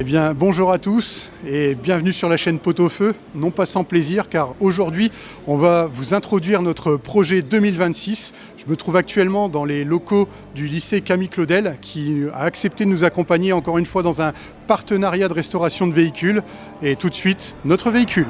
Eh bien, bonjour à tous et bienvenue sur la chaîne Pot-au-Feu, non pas sans plaisir car aujourd'hui on va vous introduire notre projet 2026. Je me trouve actuellement dans les locaux du lycée Camille Claudel qui a accepté de nous accompagner encore une fois dans un partenariat de restauration de véhicules. Et tout de suite, notre véhicule.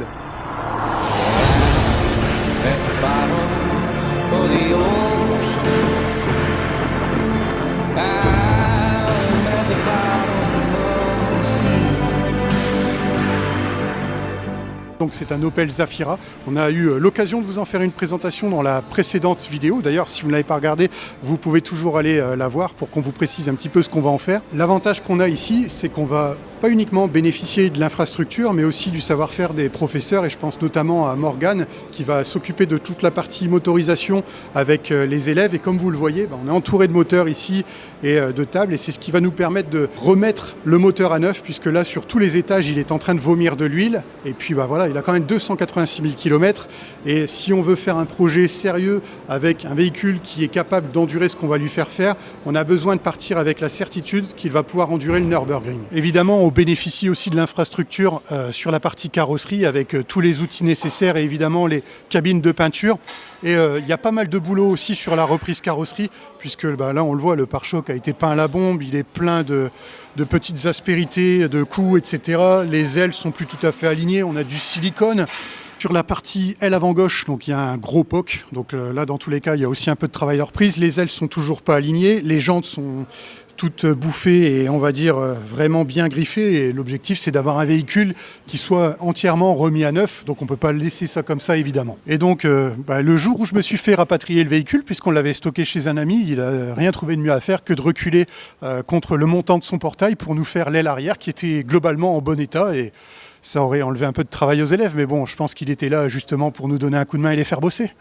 Donc c'est un Opel Zafira. On a eu l'occasion de vous en faire une présentation dans la précédente vidéo. D'ailleurs, si vous ne l'avez pas regardée, vous pouvez toujours aller la voir pour qu'on vous précise un petit peu ce qu'on va en faire. L'avantage qu'on a ici, c'est qu'on va pas uniquement bénéficier de l'infrastructure, mais aussi du savoir-faire des professeurs. Et je pense notamment à Morgane, qui va s'occuper de toute la partie motorisation avec les élèves. Et comme vous le voyez, on est entouré de moteurs ici et de tables. Et c'est ce qui va nous permettre de remettre le moteur à neuf, puisque là, sur tous les étages, il est en train de vomir de l'huile. Et puis voilà, il a quand même 286 000 km. Et si on veut faire un projet sérieux avec un véhicule qui est capable d'endurer ce qu'on va lui faire faire, on a besoin de partir avec la certitude qu'il va pouvoir endurer le Nürburgring. Évidemment, on bénéficie aussi de l'infrastructure sur la partie carrosserie avec tous les outils nécessaires et évidemment les cabines de peinture. Et il y a pas mal de boulot aussi sur la reprise carrosserie, puisque là on le voit, le pare-choc a été peint à la bombe, il est plein de petites aspérités, de coups, etc. Les ailes sont plus tout à fait alignées, on a du silicone. Sur la partie aile avant gauche, donc il y a un gros POC. Donc là, dans tous les cas, il y a aussi un peu de travail de reprise. Les ailes sont toujours pas alignées, les jantes sont toutes bouffées et on va dire vraiment bien griffées. Et l'objectif, c'est d'avoir un véhicule qui soit entièrement remis à neuf. Donc on peut pas laisser ça comme ça, évidemment. Et donc le jour où je me suis fait rapatrier le véhicule, puisqu'on l'avait stocké chez un ami, il a rien trouvé de mieux à faire que de reculer contre le montant de son portail pour nous faire l'aile arrière qui était globalement en bon état. Et ça aurait enlevé un peu de travail aux élèves, mais bon, je pense qu'il était là justement pour nous donner un coup de main et les faire bosser.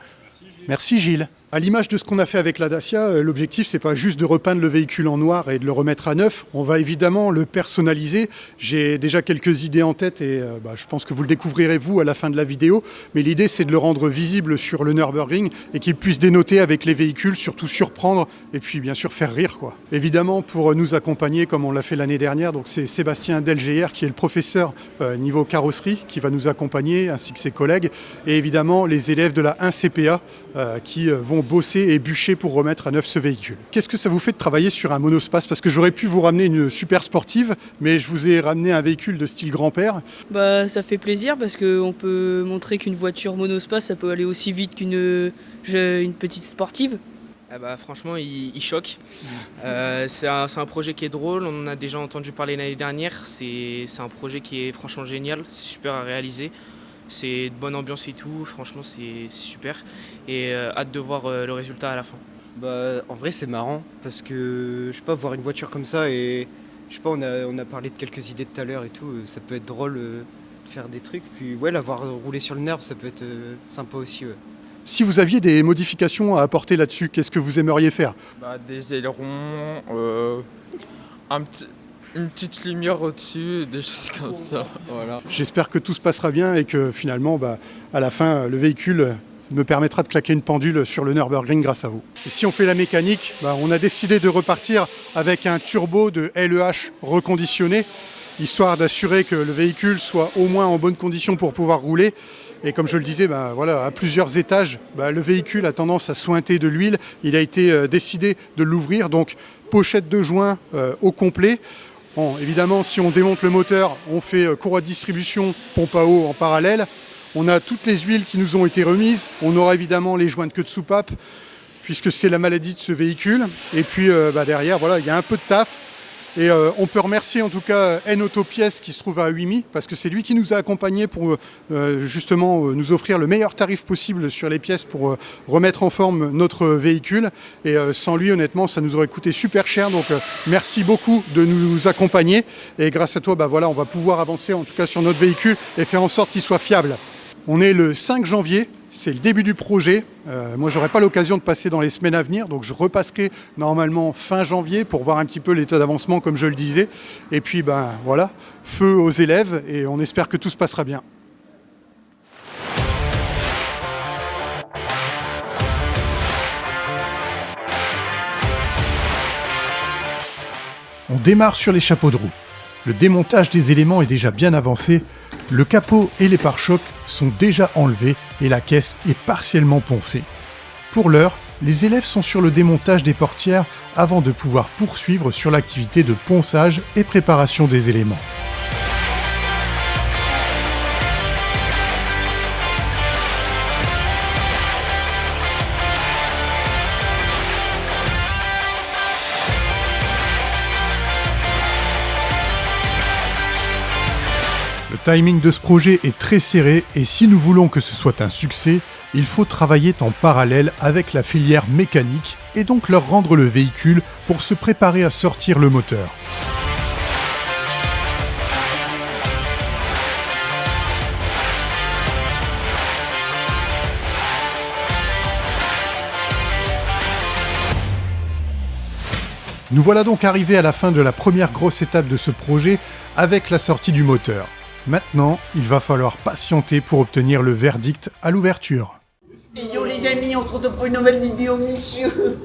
Merci Gilles. À l'image de ce qu'on a fait avec la Dacia, l'objectif c'est pas juste de repeindre le véhicule en noir et de le remettre à neuf. On va évidemment le personnaliser. J'ai déjà quelques idées en tête et je pense que vous le découvrirez vous à la fin de la vidéo. Mais l'idée c'est de le rendre visible sur le Nürburgring et qu'il puisse dénoter avec les véhicules, surtout surprendre et puis bien sûr faire rire quoi. Évidemment pour nous accompagner comme on l'a fait l'année dernière, donc c'est Sébastien Delgr qui est le professeur niveau carrosserie qui va nous accompagner ainsi que ses collègues et évidemment les élèves de la 1CPA qui vont bosser et bûcher pour remettre à neuf ce véhicule. Qu'est-ce que ça vous fait de travailler sur un monospace? Parce que j'aurais pu vous ramener une super sportive, mais je vous ai ramené un véhicule de style grand-père. Ça fait plaisir parce qu'on peut montrer qu'une voiture monospace, ça peut aller aussi vite qu'une petite sportive. Franchement, il choque. C'est un projet qui est drôle, on en a déjà entendu parler l'année dernière. C'est un projet qui est franchement génial, c'est super à réaliser. C'est de bonne ambiance et tout, franchement c'est super et hâte de voir le résultat à la fin. En vrai c'est marrant parce que je sais pas, voir une voiture comme ça et je sais pas, on a parlé de quelques idées tout à l'heure et tout, ça peut être drôle de faire des trucs, puis ouais, la voir rouler sur le Nurb ça peut être sympa aussi. Ouais. Si vous aviez des modifications à apporter là-dessus, qu'est-ce que vous aimeriez faire? Des ailerons, une petite lumière au-dessus, des choses comme ça. Voilà. J'espère que tout se passera bien et que finalement, à la fin, le véhicule me permettra de claquer une pendule sur le Nürburgring grâce à vous. Et si on fait la mécanique, on a décidé de repartir avec un turbo de LEH reconditionné, histoire d'assurer que le véhicule soit au moins en bonne condition pour pouvoir rouler. Et comme je le disais, à plusieurs étages, le véhicule a tendance à sointer de l'huile. Il a été décidé de l'ouvrir, donc pochette de joint au complet. Bon, évidemment, si on démonte le moteur, on fait courroie de distribution, pompe à eau en parallèle. On a toutes les huiles qui nous ont été remises. On aura évidemment les joints de queue de soupape, puisque c'est la maladie de ce véhicule. Et puis derrière, il y a un peu de taf. Et on peut remercier en tout cas N-Autopièces qui se trouve à Huimy, parce que c'est lui qui nous a accompagnés pour justement nous offrir le meilleur tarif possible sur les pièces pour remettre en forme notre véhicule. Et sans lui, honnêtement, ça nous aurait coûté super cher. Donc merci beaucoup de nous accompagner. Et grâce à toi, on va pouvoir avancer en tout cas sur notre véhicule et faire en sorte qu'il soit fiable. On est le 5 janvier. C'est le début du projet. Moi, j'aurai pas l'occasion de passer dans les semaines à venir, donc je repasserai normalement fin janvier pour voir un petit peu l'état d'avancement, comme je le disais. Et puis, feu aux élèves et on espère que tout se passera bien. On démarre sur les chapeaux de roue. Le démontage des éléments est déjà bien avancé, le capot et les pare-chocs sont déjà enlevés et la caisse est partiellement poncée. Pour l'heure, les élèves sont sur le démontage des portières avant de pouvoir poursuivre sur l'activité de ponçage et préparation des éléments. Le timing de ce projet est très serré et si nous voulons que ce soit un succès, il faut travailler en parallèle avec la filière mécanique et donc leur rendre le véhicule pour se préparer à sortir le moteur. Nous voilà donc arrivés à la fin de la première grosse étape de ce projet avec la sortie du moteur. Maintenant, il va falloir patienter pour obtenir le verdict à l'ouverture. Yo les amis, on se retrouve pour une nouvelle vidéo, monsieur.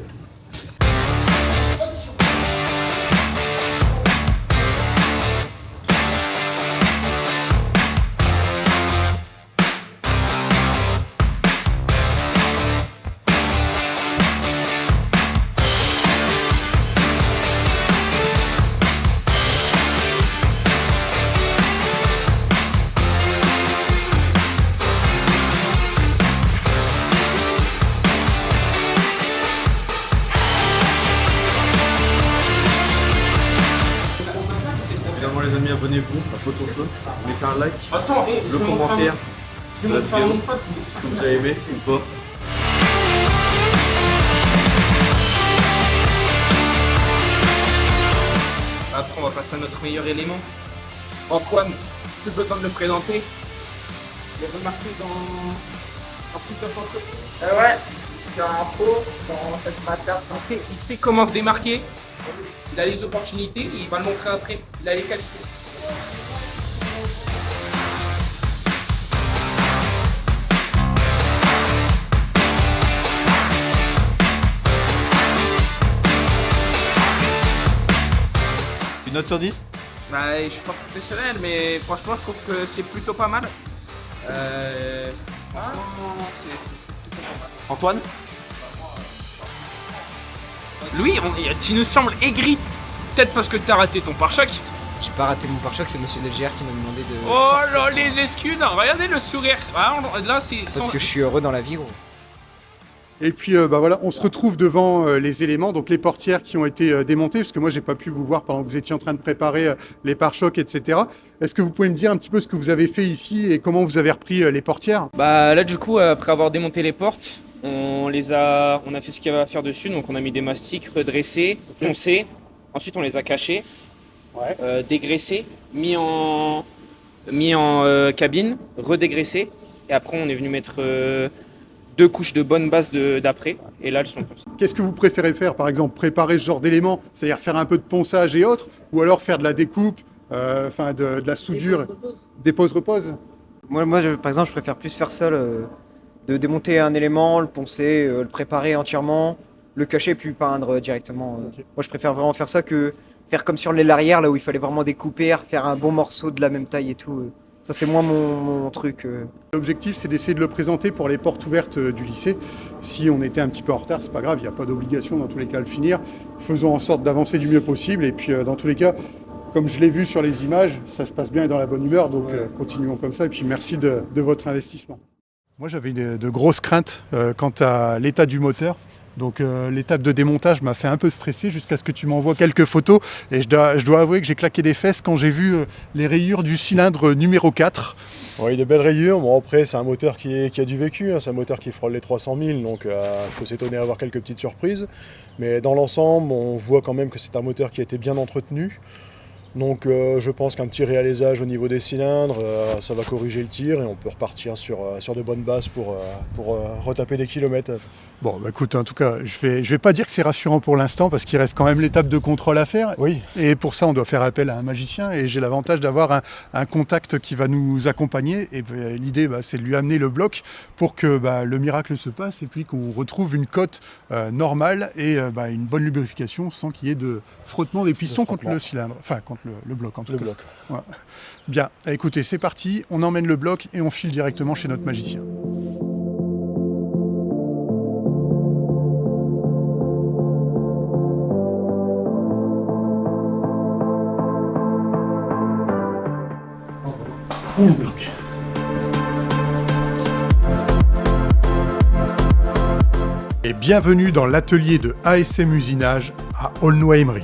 Également les amis, abonnez-vous, à Photoshop, mettez un like, Attends, le commentaire de la vidéo, que vous avez aimé ou pas. Après, on va passer à notre meilleur élément. Antoine, tu peux besoin de le présenter. Il est remarqué dans plus de photos. Ouais, j'ai un pot dans cette matière. Il sait comment se démarquer. Il a les opportunités, il va le montrer après. Il a les qualités. Une note sur 10? Bah, je suis pas professionnel, mais franchement, je trouve que c'est plutôt pas mal. Franchement, c'est plutôt pas mal. Antoine? Louis, tu nous sembles aigri. Peut-être parce que t'as raté ton pare-choc. J'ai pas raté mon pare-choc, c'est monsieur Delgère qui m'a demandé de. Oh faire ça. là, les excuses, hein. Regardez le sourire. Là, c'est. Parce que je suis heureux dans la vie, gros. Et puis voilà, on se retrouve devant les éléments, donc les portières qui ont été démontées, parce que moi j'ai pas pu vous voir pendant que vous étiez en train de préparer les pare-chocs, etc. Est-ce que vous pouvez me dire un petit peu ce que vous avez fait ici et comment vous avez repris les portières? Bah là, du coup, après avoir démonté les portes, on a fait ce qu'il y avait à faire dessus. Donc on a mis des mastiques, redressés, poncés. Ensuite, on les a cachés, dégraissés, mis en cabine, redégraissés. Et après, on est venu mettre 2 couches de bonne base d'après. Et là, elles sont poncées. Qu'est-ce que vous préférez faire, par exemple, préparer ce genre d'éléments, c'est-à-dire faire un peu de ponçage et autres, ou alors faire de la découpe, de la soudure, dépose-repose? Moi, par exemple, je préfère plus faire ça, de démonter un élément, le poncer, le préparer entièrement, le cacher puis peindre directement. Ok. Moi, je préfère vraiment faire ça que faire comme sur l'aile arrière, là où il fallait vraiment découper, faire un bon morceau de la même taille et tout. Ça, c'est moins mon truc. L'objectif, c'est d'essayer de le présenter pour les portes ouvertes du lycée. Si on était un petit peu en retard, c'est pas grave, il n'y a pas d'obligation dans tous les cas à le finir. Faisons en sorte d'avancer du mieux possible. Et puis, dans tous les cas, comme je l'ai vu sur les images, ça se passe bien et dans la bonne humeur. Donc, continuons comme ça. Et puis, merci de votre investissement. Moi, j'avais de grosses craintes quant à l'état du moteur. Donc l'étape de démontage m'a fait un peu stresser jusqu'à ce que tu m'envoies quelques photos. Et je dois avouer que j'ai claqué des fesses quand j'ai vu les rayures du cylindre numéro 4. Oui, de belles rayures. Bon, après, c'est un moteur qui a du vécu, hein. C'est un moteur qui frôle les 300 000, donc il faut s'étonner d'avoir quelques petites surprises. Mais dans l'ensemble, on voit quand même que c'est un moteur qui a été bien entretenu. Donc je pense qu'un petit réalisage au niveau des cylindres, ça va corriger le tir et on peut repartir sur de bonnes bases pour retaper des kilomètres Bon, bah écoute, en tout cas, je vais pas dire que c'est rassurant pour l'instant parce qu'il reste quand même l'étape de contrôle à faire. Oui. Et pour ça, on doit faire appel à un magicien et j'ai l'avantage d'avoir un contact qui va nous accompagner. Et l'idée, c'est de lui amener le bloc pour que le miracle se passe et puis qu'on retrouve une cote normale et une bonne lubrification sans qu'il y ait de frottement des pistons contre le cylindre. Enfin, contre le bloc en tout cas. Le bloc. Voilà. Bien, écoutez, c'est parti. On emmène le bloc et on file directement chez notre magicien. Le bloc. Et bienvenue dans l'atelier de ASM Usinage à Aulnoy-Aymeries.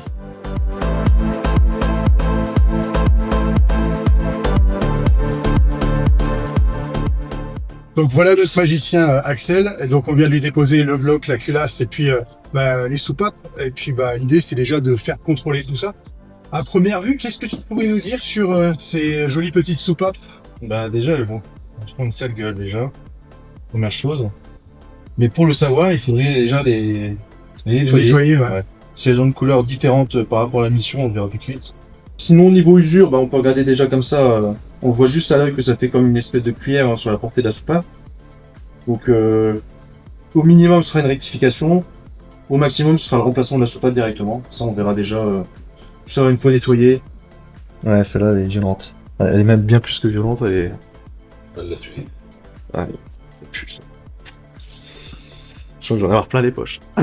Donc voilà notre magicien Axel. Et donc on vient de lui déposer le bloc, la culasse et puis les soupapes. Et puis l'idée c'est déjà de faire contrôler tout ça. À première vue, qu'est-ce que tu pourrais nous dire sur ces jolies petites soupapes? Déjà, elles vont prendre une sale gueule déjà, première chose. Mais pour le savoir, il faudrait déjà les nettoyer. Ouais. Si elles ont une couleur différente par rapport à la mission, on verra tout de suite. Sinon, niveau usure, on peut regarder déjà comme ça. On voit juste à l'œil que ça fait comme une espèce de cuillère sur la portée de la soupape. Donc, au minimum, ce sera une rectification. Au maximum, ce sera le remplacement de la soupape directement. Ça, on verra déjà. Ça, une fois nettoyée. Ouais, celle-là, elle est violente. Elle est même bien plus que violente, elle l'a tué. Ah, c'est plus ça. Je crois que j'en ai avoir plein les poches. T'as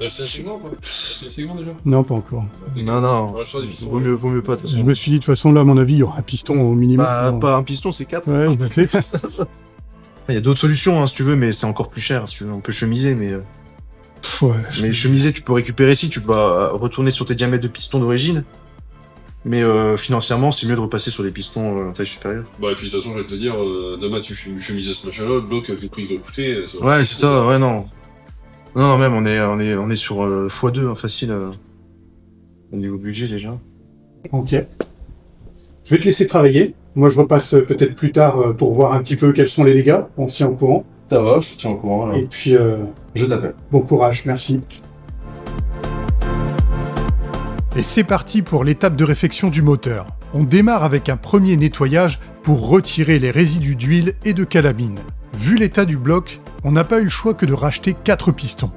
acheté un segment ou pas? T'as acheté le segment déjà? Non, pas encore. Non. Ouais, je crois que Vaut mieux pas, de toute Je façon. me suis dit, de toute façon, là, à mon avis, il y aura un piston au minimum. Pas un piston, c'est 4. Ouais, je me fais. Il y a d'autres solutions, si tu veux, mais c'est encore plus cher. Si tu veux. On peut chemiser, mais... Ouais, Mais chemiser, tu peux récupérer si tu vas retourner sur tes diamètres de piston d'origine. Mais financièrement, c'est mieux de repasser sur des pistons taille supérieure. Et puis de toute façon, je vais te dire, demain tu chemises ce machin-là, le bloc, vu le prix qu'il doit coûter. Ouais, c'est ça, ouais, non. Non, même, on est sur x2, facile, au niveau budget déjà. Ok. Je vais te laisser travailler. Moi, je repasse peut-être plus tard pour voir un petit peu quels sont les dégâts. On se tient au courant. Ça va, je tiens au courant, là. Et puis, Je t'appelle. bon courage, merci. Et c'est parti pour l'étape de réfection du moteur. On démarre avec un premier nettoyage pour retirer les résidus d'huile et de calamine. Vu l'état du bloc, on n'a pas eu le choix que de racheter 4 pistons.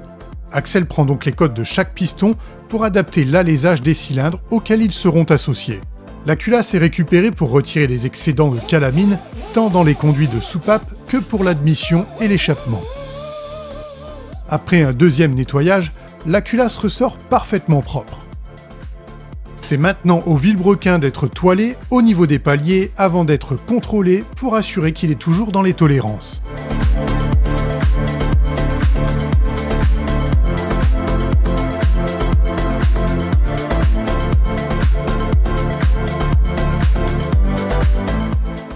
Axel prend donc les codes de chaque piston pour adapter l'alésage des cylindres auxquels ils seront associés. La culasse est récupérée pour retirer les excédents de calamine, tant dans les conduits de soupape que pour l'admission et l'échappement. Après un deuxième nettoyage, la culasse ressort parfaitement propre. C'est maintenant au vilebrequin d'être toilé au niveau des paliers avant d'être contrôlé pour assurer qu'il est toujours dans les tolérances.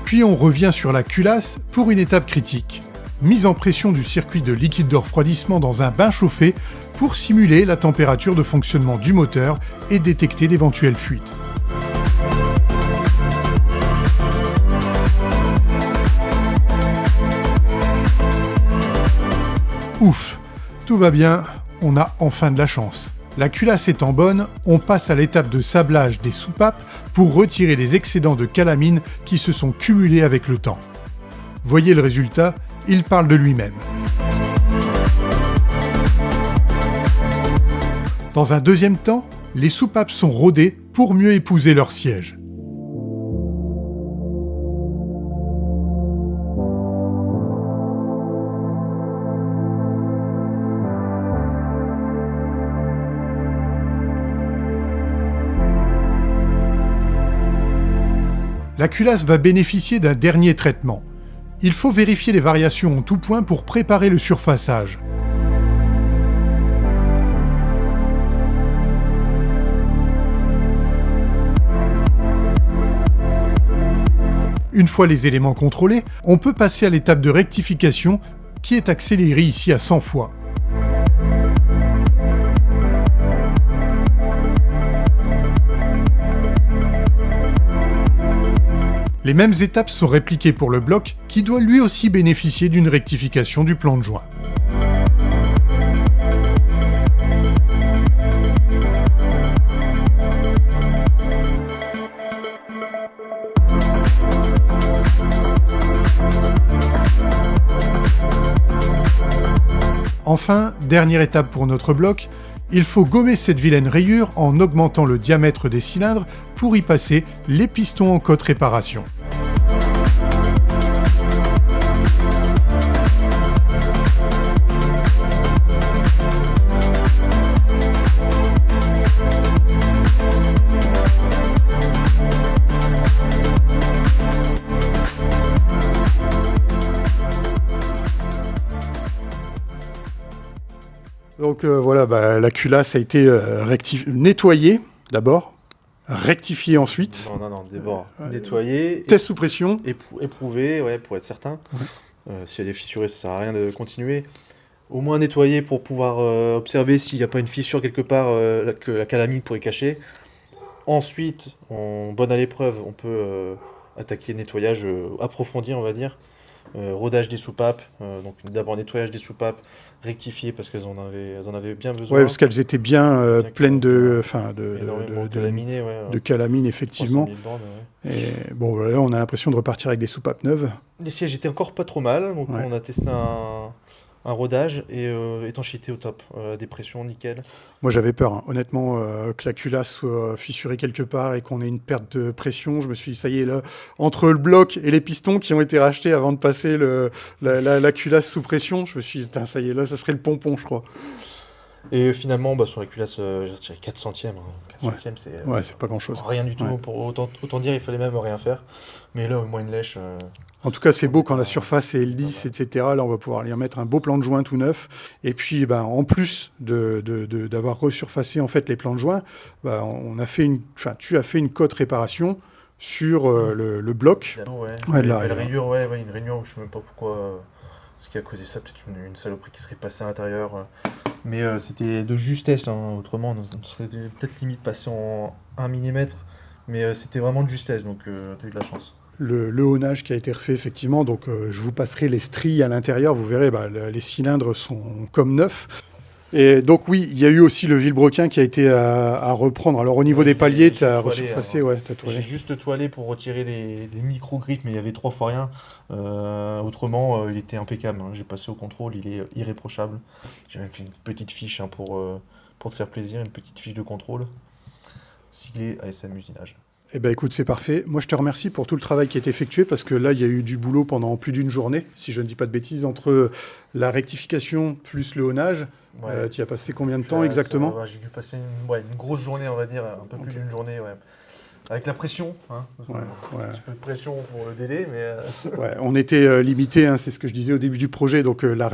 Puis on revient sur la culasse pour une étape critique. Mise en pression du circuit de liquide de refroidissement dans un bain chauffé pour simuler la température de fonctionnement du moteur et détecter d'éventuelles fuites. Ouf, tout va bien, on a enfin de la chance. La culasse étant bonne, on passe à l'étape de sablage des soupapes pour retirer les excédents de calamine qui se sont cumulés avec le temps. Voyez le résultat, il parle de lui-même. Dans un deuxième temps, les soupapes sont rodées pour mieux épouser leur siège. La culasse va bénéficier d'un dernier traitement. Il faut vérifier les variations en tout point pour préparer le surfaçage. Une fois les éléments contrôlés, on peut passer à l'étape de rectification qui est accélérée ici à 100 fois. Les mêmes étapes sont répliquées pour le bloc qui doit lui aussi bénéficier d'une rectification du plan de joint. Enfin, dernière étape pour notre bloc, il faut gommer cette vilaine rayure en augmentant le diamètre des cylindres pour y passer les pistons en cote réparation. Donc voilà, la culasse a été nettoyée d'abord, rectifiée ensuite. Non, d'abord nettoyer. Test sous pression. Éprouver, ouais, pour être certain. Ouais. Si elle est fissurée, ça sert à rien de continuer. Au moins nettoyer pour pouvoir observer s'il n'y a pas une fissure quelque part que la calamine pourrait cacher. Ensuite, en bonne à l'épreuve, on peut attaquer le nettoyage approfondi, on va dire. Rodage des soupapes, donc d'abord nettoyage des soupapes, rectifier parce qu'elles en avaient bien besoin. Oui, parce qu'elles étaient bien pleines de calamine, effectivement. Bornes, ouais. Et bon, là, on a l'impression de repartir avec des soupapes neuves. Les sièges étaient encore pas trop mal, donc on a testé un rodage et étanchéité au top, des pressions nickel. Moi j'avais peur, hein. Honnêtement, que la culasse soit fissurée quelque part et qu'on ait une perte de pression. Je me suis dit, ça y est, là, entre le bloc et les pistons qui ont été rachetés avant de passer la culasse sous pression, je me suis dit, ça y est, là, ça serait le pompon, je crois. Et finalement, sur la culasse, j'ai retiré 4 centièmes. 4 centièmes, c'est pas grand-chose. Rien du tout. Ouais. Pour autant dire, il fallait même rien faire. Mais là, au moins une lèche... En tout cas, c'est beau quand la surface est lisse, etc. Là, on va pouvoir y remettre un beau plan de joint tout neuf. Et puis, en plus d'avoir resurfacé en fait les plans de joint, tu as fait une cote réparation sur le bloc. Une rainure, une rainure où je ne sais même pas pourquoi... Ce qui a causé ça, peut-être une saloperie qui serait passée à l'intérieur. Mais c'était de justesse, hein. Autrement, on serait peut-être limite passé en 1 mm. Mais c'était vraiment de justesse, donc tu as eu de la chance. Le haunage qui a été refait, effectivement, donc je vous passerai les stries à l'intérieur. Vous verrez, les cylindres sont comme neufs. Et donc oui, il y a eu aussi le vilebrequin qui a été à reprendre. Alors au niveau des paliers, tu as resurfacé, t'as toilé. J'ai juste toilé pour retirer les micro-griffes, mais il y avait 3 fois rien. Autrement, il était impeccable, hein. J'ai passé au contrôle, il est irréprochable. J'ai même fait une petite fiche, hein, pour te faire plaisir, une petite fiche de contrôle. Siglée ASM Usinage. Eh bien écoute, c'est parfait. Moi je te remercie pour tout le travail qui a été effectué parce que là il y a eu du boulot pendant plus d'une journée, si je ne dis pas de bêtises, entre la rectification plus le haunage. Tu y as passé combien de temps exactement ? J'ai dû passer une grosse journée, on va dire, un peu plus d'une journée, ouais. Avec la pression, hein. Un petit peu de pression pour le délai, mais... on était limité, hein, c'est ce que je disais au début du projet, donc la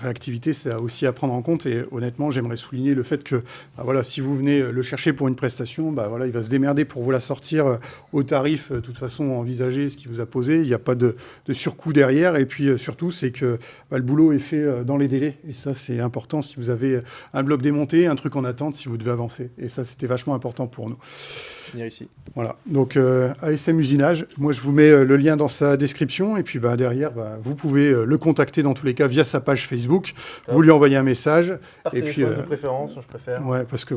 réactivité, c'est aussi à prendre en compte, et honnêtement, j'aimerais souligner le fait que, si vous venez le chercher pour une prestation, il va se démerder pour vous la sortir au tarif, de toute façon, envisagé, ce qu'il vous a posé, il n'y a pas de surcoût derrière, et puis surtout, c'est que le boulot est fait dans les délais, et ça, c'est important si vous avez un bloc démonté, un truc en attente, si vous devez avancer, et ça, c'était vachement important pour nous. Finir ici. Voilà, donc ASM Usinage, moi je vous mets le lien dans sa description et puis derrière, vous pouvez le contacter dans tous les cas via sa page Facebook, vous lui envoyez un message. Par téléphone de préférence, je préfère. Ouais, parce que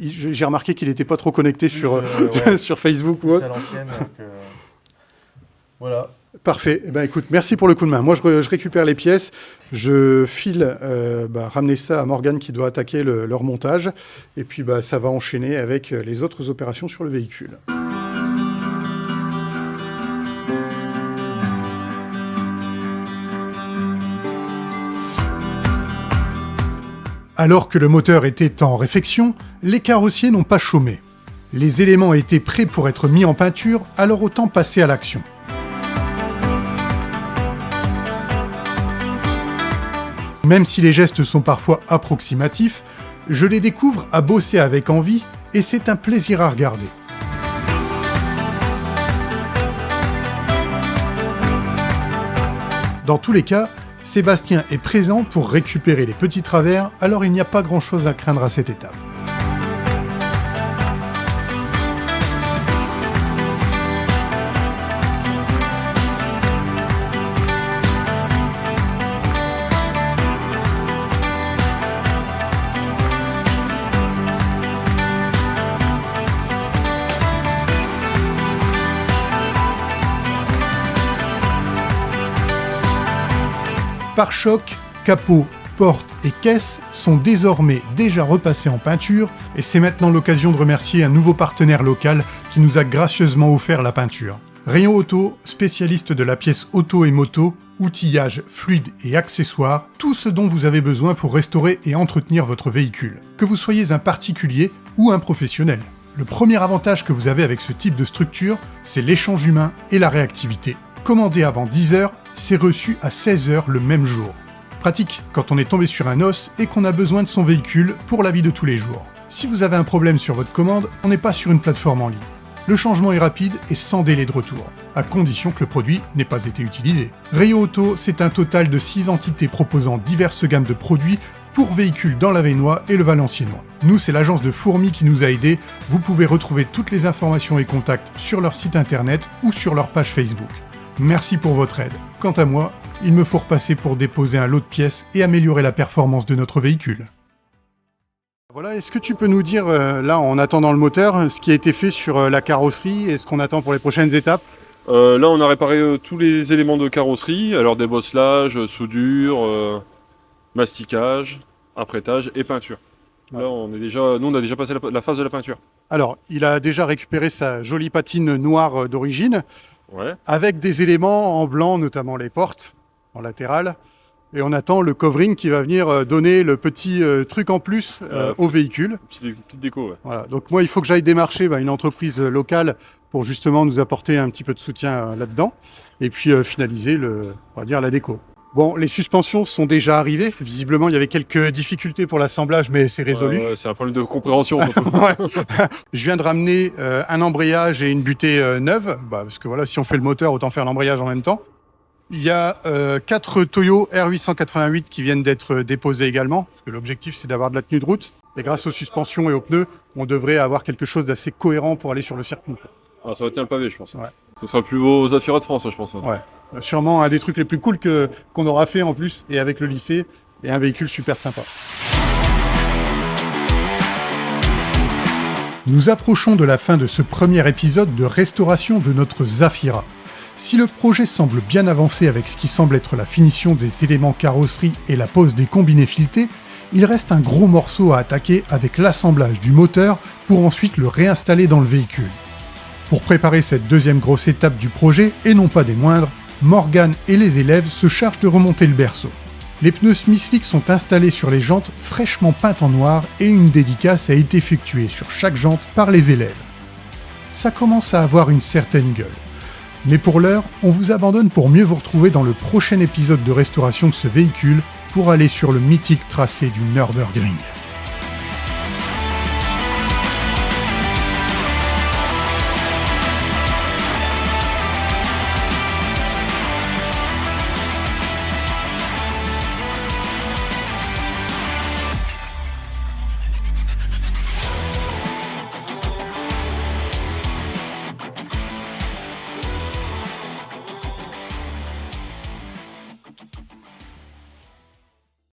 j'ai remarqué qu'il n'était pas trop connecté sur Facebook ou autre. C'est à l'ancienne, donc voilà. Parfait. Eh ben, écoute, merci pour le coup de main. Moi, je récupère les pièces, je file ramener ça à Morgane qui doit attaquer leur montage, et puis ça va enchaîner avec les autres opérations sur le véhicule. Alors que le moteur était en réfection, les carrossiers n'ont pas chômé. Les éléments étaient prêts pour être mis en peinture, alors autant passer à l'action. Même si les gestes sont parfois approximatifs, je les découvre à bosser avec envie et c'est un plaisir à regarder. Dans tous les cas, Sébastien est présent pour récupérer les petits travers, alors il n'y a pas grand-chose à craindre à cette étape. Pare-choc, capot, porte et caisses sont désormais déjà repassés en peinture et c'est maintenant l'occasion de remercier un nouveau partenaire local qui nous a gracieusement offert la peinture. Rayon Auto, spécialiste de la pièce auto et moto, outillage, fluide et accessoires, tout ce dont vous avez besoin pour restaurer et entretenir votre véhicule, que vous soyez un particulier ou un professionnel. Le premier avantage que vous avez avec ce type de structure, c'est l'échange humain et la réactivité. Commandé avant 10h, c'est reçu à 16h le même jour. Pratique quand on est tombé sur un os et qu'on a besoin de son véhicule pour la vie de tous les jours. Si vous avez un problème sur votre commande, on n'est pas sur une plateforme en ligne. Le changement est rapide et sans délai de retour, à condition que le produit n'ait pas été utilisé. Rayon Auto, c'est un total de 6 entités proposant diverses gammes de produits pour véhicules dans l'Avesnois et le Valenciennois. Nous, c'est l'agence de Fourmi qui nous a aidés. Vous pouvez retrouver toutes les informations et contacts sur leur site internet ou sur leur page Facebook. Merci pour votre aide. Quant à moi, il me faut repasser pour déposer un lot de pièces et améliorer la performance de notre véhicule. Voilà, est-ce que tu peux nous dire, là, en attendant le moteur, ce qui a été fait sur la carrosserie et ce qu'on attend pour les prochaines étapes ? Là, on a réparé tous les éléments de carrosserie, alors débosselages, soudure, masticage, apprêtage et peinture. Là, on a déjà passé la phase de la peinture. Alors, il a déjà récupéré sa jolie patine noire d'origine, avec des éléments en blanc, notamment les portes en latéral. Et on attend le covering qui va venir donner le petit truc en plus au véhicule. Petite déco, ouais. Voilà. Donc moi, il faut que j'aille démarcher une entreprise locale pour justement nous apporter un petit peu de soutien là-dedans. Et puis finaliser la déco. Bon, les suspensions sont déjà arrivées. Visiblement, il y avait quelques difficultés pour l'assemblage, mais c'est résolu. C'est un problème de compréhension. Je viens de ramener un embrayage et une butée neuve, parce que voilà, si on fait le moteur, autant faire l'embrayage en même temps. Il y a 4 Toyo R888 qui viennent d'être déposés également, parce que l'objectif c'est d'avoir de la tenue de route. Et grâce aux suspensions et aux pneus, on devrait avoir quelque chose d'assez cohérent pour aller sur le circuit. Ah, ça va tenir le pavé, je pense. Ouais. Ce sera le plus beau Zafira de France, je pense. Ouais. Sûrement un des trucs les plus cool qu'on aura fait en plus, et avec le lycée, et un véhicule super sympa. Nous approchons de la fin de ce premier épisode de restauration de notre Zafira. Si le projet semble bien avancé avec ce qui semble être la finition des éléments carrosserie et la pose des combinés filetés, il reste un gros morceau à attaquer avec l'assemblage du moteur pour ensuite le réinstaller dans le véhicule. Pour préparer cette deuxième grosse étape du projet, et non pas des moindres, Morgane et les élèves se chargent de remonter le berceau. Les pneus Smithlick sont installés sur les jantes fraîchement peintes en noir et une dédicace a été effectuée sur chaque jante par les élèves. Ça commence à avoir une certaine gueule. Mais pour l'heure, on vous abandonne pour mieux vous retrouver dans le prochain épisode de restauration de ce véhicule pour aller sur le mythique tracé du Nürburgring.